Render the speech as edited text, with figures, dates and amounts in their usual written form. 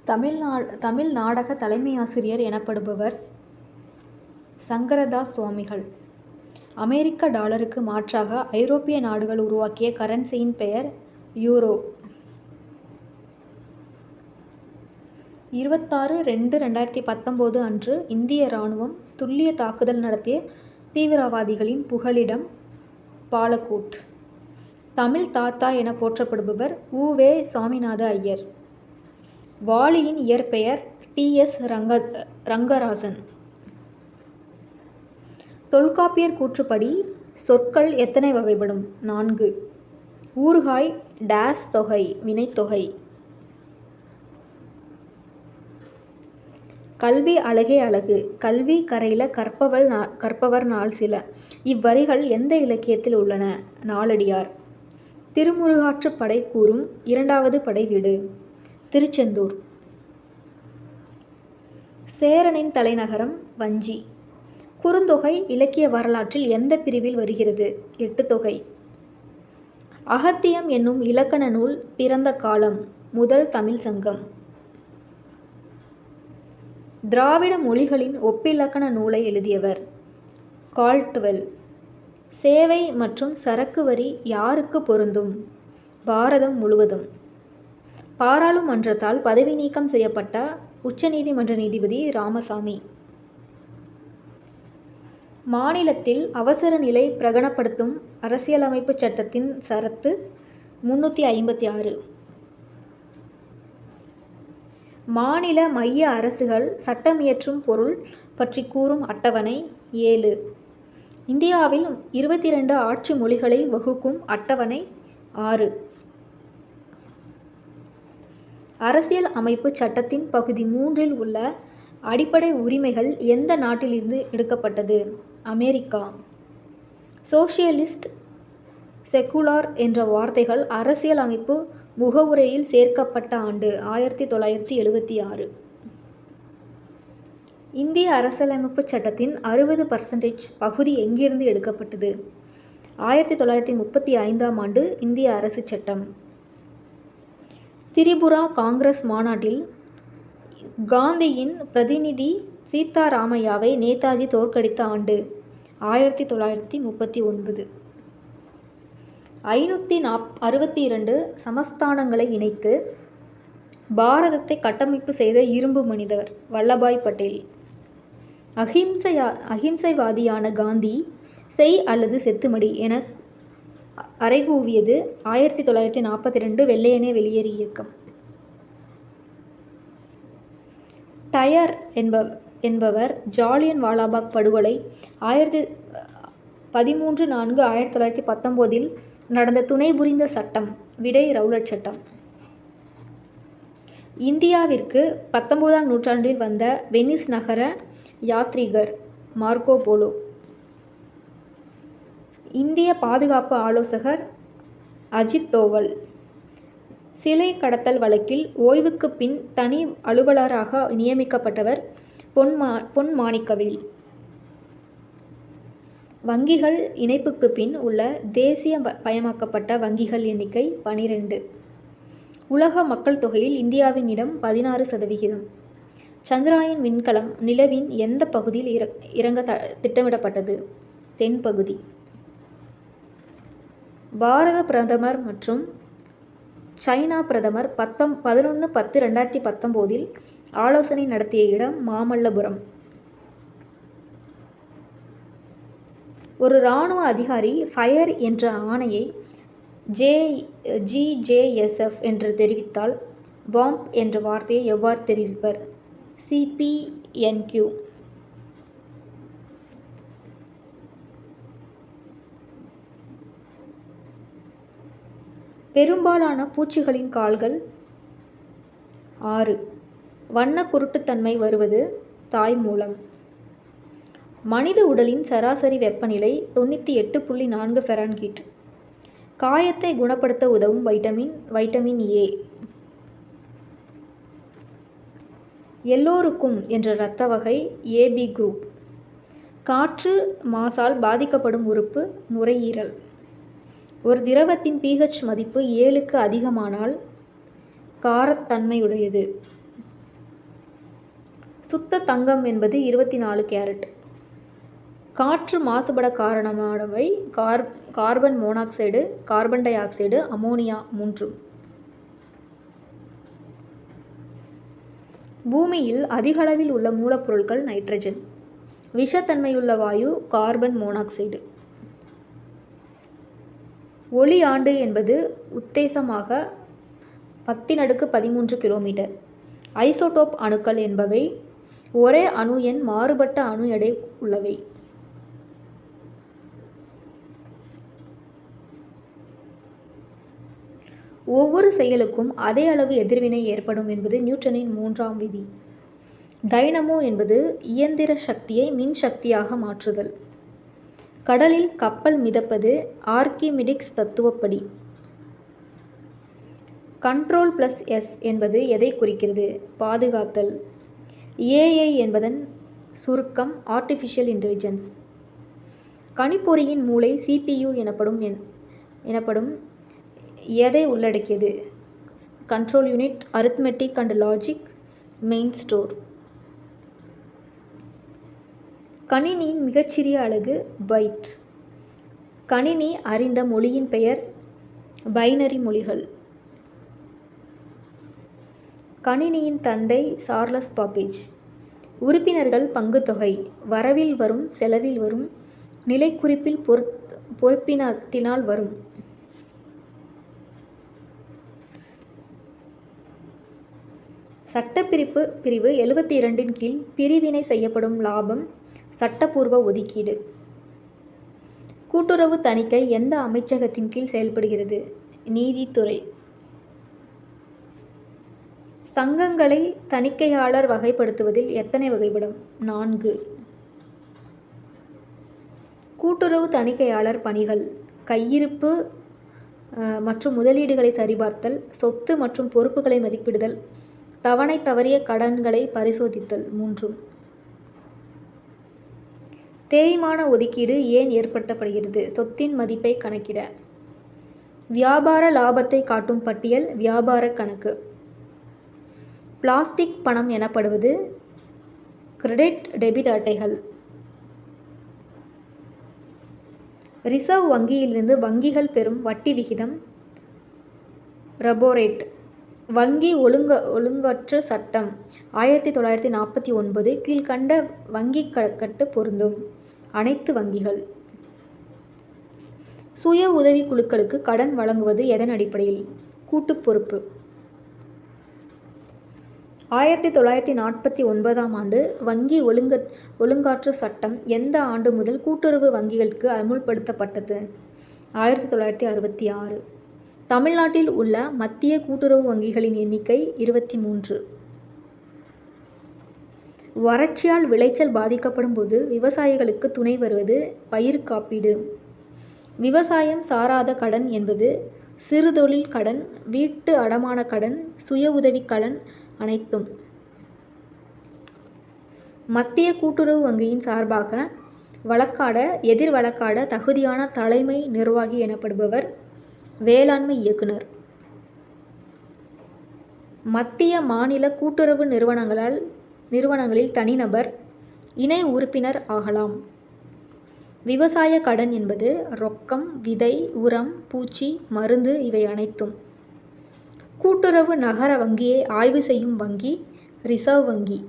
தமிழ் நாடக தலைமையாசிரியர் எனப்படுபவர் சங்கரதாஸ் சுவாமிகள். அமெரிக்க டாலருக்கு மாற்றாக ஐரோப்பிய நாடுகள் உருவாக்கிய கரன்சியின் பெயர் யூரோ. 26/2/2019 அன்று இந்திய இராணுவம் துல்லிய தாக்குதல் நடத்திய தீவிரவாதிகளின் புகலிடம் பாலகோட். தமிழ் தாத்தா என போற்றப்படுபவர் உ.வே. சாமிநாத ஐயர். வாலியின் இயற்பெயர் டி.எஸ். ரங்கராசன். தொல்காப்பியர் கூற்றுப்படி சொற்கள் எத்தனை வகைப்படும்? 4. ஊறுகாய் டேஸ் தொகை வினைத்தொகை. கல்வி அழகே அழகு கல்வி கரையில கற்பவர் நாள் சில. இவ்வரிகள் எந்த இலக்கியத்தில் உள்ளன? நாலடியார். திருமுருகாற்றுப் படை கூறும் 2வது படை வீடு திருச்செந்தூர். சேரனின் தலைநகரம் வஞ்சி. குறுந்தொகை இலக்கிய வரலாற்றில் எந்த பிரிவில் வருகிறது? எட்டுத்தொகை. அகத்தியம் என்னும் இலக்கண நூல் பிறந்த காலம். முதல் தமிழ் சங்கம். திராவிட மொழிகளின் ஒப்பிலக்கண நூலை எழுதியவர் கால்ட்வெல். சேவை மற்றும் சரக்கு வரி யாருக்கு பொருந்தும்? பாரதம் முழுவதும். பாராளுமன்றத்தால் பதவி நீக்கம் செய்யப்பட்ட உச்சநீதிமன்ற நீதிபதி ராமசாமி. மாநிலத்தில் அவசர நிலை பிரகடனப்படுத்தும் அரசியலமைப்பு சட்டத்தின் சரத்து 356. மாநில மைய அரசுகள் சட்டமியற்றும் பொருள் பற்றி கூறும் அட்டவணை 7. இந்தியாவில் 22 ஆட்சி மொழிகளை வகுக்கும் அட்டவணை 6. அரசியல் அமைப்பு சட்டத்தின் பகுதி 3இல் உள்ள அடிப்படை உரிமைகள் எந்த நாட்டிலிருந்து எடுக்கப்பட்டது? அமெரிக்கா. சோசியலிஸ்ட் செக்குலார் என்ற வார்த்தைகள் அரசியல் அமைப்பு முகவுரையில் சேர்க்கப்பட்ட ஆண்டு 1976. இந்திய அரசியலமைப்பு சட்டத்தின் 60% பகுதி எங்கிருந்து எடுக்கப்பட்டது? 1935ஆம் ஆண்டு இந்திய அரசு சட்டம். திரிபுரா காங்கிரஸ் மாநாட்டில் காந்தியின் பிரதிநிதி சீதாராமையாவை நேதாஜி தோற்கடித்த ஆண்டு 1939. 562 சமஸ்தானங்களை இணைத்து பாரதத்தை கட்டமைப்பு செய்த இரும்பு மனிதர் வல்லபாய் பட்டேல். அகிம்சைவாதியான காந்தி செய் அல்லது செத்துமடி என அறைகூவியது 1942 வெள்ளையனே வெளியேறு இயக்கம். டயர் என்பவர் ஜாலியன் வாலாபாக் படுகொலை 13/4/1919 நடந்த துணை புரிந்த சட்டம். விடை ரவுலட் சட்டம். இந்தியாவிற்கு 19ஆம் நூற்றாண்டில் வந்த வெனிஸ் நகர யாத்ரீகர் மார்க்கோ போலோ. இந்திய பாதுகாப்பு ஆலோசகர் அஜித் தோவல். சிலை கடத்தல் வழக்கில் ஓய்வுக்கு பின் தனி அலுவலராக நியமிக்கப்பட்டவர் பொன் மாணிக்கவேல். வங்கிகள் இணைப்புக்கு பின் உள்ள தேசிய மயமாக்கப்பட்ட வங்கிகள் எண்ணிக்கை 12. உலக மக்கள் தொகையில் இந்தியாவின் இடம் 16%. சந்திராயன் விண்கலம் நிலவின் எந்த பகுதியில் இறங்க திட்டமிடப்பட்டது? தென்பகுதி. பாரத பிரதமர் மற்றும் சைனா பிரதமர் 11/10/2019 ஆலோசனை நடத்திய இடம் மாமல்லபுரம். ஒரு இராணுவ அதிகாரி ஃபயர் என்ற ஆணையை GJSF என்று தெரிவித்தால் பாம்ப் என்ற வார்த்தையை எவ்வாறு தெரிவிப்பர்? CPNQ. பெரும்பாலான பூச்சிகளின் கால்கள் 6. வண்ண குருட்டுத்தன்மை வருவது தாய் மூலம். மனித உடலின் சராசரி வெப்பநிலை 98.4 ஃபாரன்ஹீட். காயத்தை குணப்படுத்த உதவும் வைட்டமின் A. எல்லோருக்கும் என்ற இரத்த வகை AB குரூப். காற்று மாசால் பாதிக்கப்படும் உறுப்பு நுரையீரல். ஒரு திரவத்தின் pH மதிப்பு 7க்கு அதிகமானால் காரத்தன்மையுடையது. சுத்த தங்கம் என்பது 24 கேரட். காற்று மாசுபட காரணமானவை carbon monoxide, carbon dioxide, ammonia மூன்றும். பூமியில் அதிகளவில் உள்ள மூலப்பொருட்கள் நைட்ரஜன். விஷத்தன்மையுள்ள வாயு கார்பன் மோனாக்சைடு. ஒளி ஆண்டு என்பது உத்தேசமாக 10⁻13 கிலோமீட்டர். ஐசோடோப் அணுக்கள் என்பவை ஒரே அணு எண் மாறுபட்ட அணு எடை உள்ளவை. ஒவ்வொரு செயலுக்கும் அதே அளவு எதிர்வினை ஏற்படும் என்பது நியூட்டனின் 3ஆம் விதி. டைனமோ என்பது இயந்திர சக்தியை மின் சக்தியாக மாற்றுதல். கடலில் கப்பல் மிதப்பது ஆர்க்கிமிடிஸ் தத்துவப்படி. கண்ட்ரோல் ப்ளஸ் எஸ் என்பது எதை குறிக்கிறது? பாதுகாத்தல். ஏஐ என்பதன் சுருக்கம் ஆர்டிஃபிஷியல் இன்டெலிஜென்ஸ். கணிப்பொறியின் மூளை CPU எனப்படும் எதை உள்ளடக்கியது? Control unit, arithmetic and logic, main store. கணினியின் மிகச்சிறிய அலகு பைட். கணினி அறிந்த மொழியின் பெயர் பைனரி மொழிகள். கணினியின் தந்தை சார்லஸ் பாப்பேஜ். உறுப்பினர்கள் பங்குத்தொகை வரவில் வரும், செலவில் வரும், நிலைக்குறிப்பில் பொறுப்பினத்தினால் வரும். சட்டப்பிரிவு பிரிவு 72 கீழ் பிரிவினை செய்யப்படும் லாபம் சட்டப்பூர்வ ஒதுக்கீடு. கூட்டுறவு தணிக்கை எந்த அமைச்சகத்தின் கீழ் செயல்படுகிறது? நீதித்துறை. சங்கங்களை தணிக்கையாளர் வகைப்படுத்துவதில் எத்தனை வகைப்படும்? 4. கூட்டுறவு தணிக்கையாளர் பணிகள்: கையிருப்பு மற்றும் முதலீடுகளை சரிபார்த்தல், சொத்து மற்றும் பொறுப்புகளை மதிப்பிடுதல், தவணை தவறிய கடன்களை பரிசோதித்தல் மூன்றும். தேய்மான ஒதுக்கீடு ஏன் ஏற்படுத்தப்படுகிறது? சொத்தின் மதிப்பை கணக்கிட. வியாபார லாபத்தை காட்டும் பட்டியல் வியாபார கணக்கு. பிளாஸ்டிக் பணம் எனப்படுவது கிரெடிட் டெபிட் அட்டைகள். ரிசர்வ் வங்கியிலிருந்து வங்கிகள் பெறும் வட்டி விகிதம் ரெபோரேட். வங்கி ஒழுங்கற்ற சட்டம் 1949 கீழ்கண்ட வங்கி கட்டு பொருந்தும். அனைத்து வங்கிகள். சுய உதவி குழுக்களுக்கு கடன் வழங்குவது எதன் அடிப்படையில்? கூட்டுப் பொறுப்பு. 1949ஆம் ஆண்டு வங்கி ஒழுங்காற்று சட்டம் எந்த ஆண்டு முதல் கூட்டுறவு வங்கிகளுக்கு அமுல்படுத்தப்பட்டது? 1966. தமிழ்நாட்டில் உள்ள மத்திய கூட்டுறவு வங்கிகளின் எண்ணிக்கை 23. வறட்சியால் விளைச்சல் பாதிக்கப்படும் போது விவசாயிகளுக்கு துணை வருவது பயிர் காப்பீடு. விவசாயம் சாராத கடன் என்பது சிறுதொழில் கடன், வீட்டு அடமான கடன், சுய உதவி கடன் அனைத்தும். மத்திய கூட்டுறவு வங்கியின் சார்பாக வழக்காட, எதிர் வழக்காட தகுதியான தலைமை நிர்வாகி எனப்படுபவர் வேளாண்மை இயக்குனர். மத்திய மாநில கூட்டுறவு நிறுவனங்களில் தனிநபர் இணை உறுப்பினர் ஆகலாம். விவசாய கடன் என்பது ரொக்கம், விதை, உரம், பூச்சி, மருந்து இவை அனைத்தும். கூட்டுறவு நகர வங்கியை ஆய்வு செய்யும் வங்கி ரிசர்வ் வங்கி.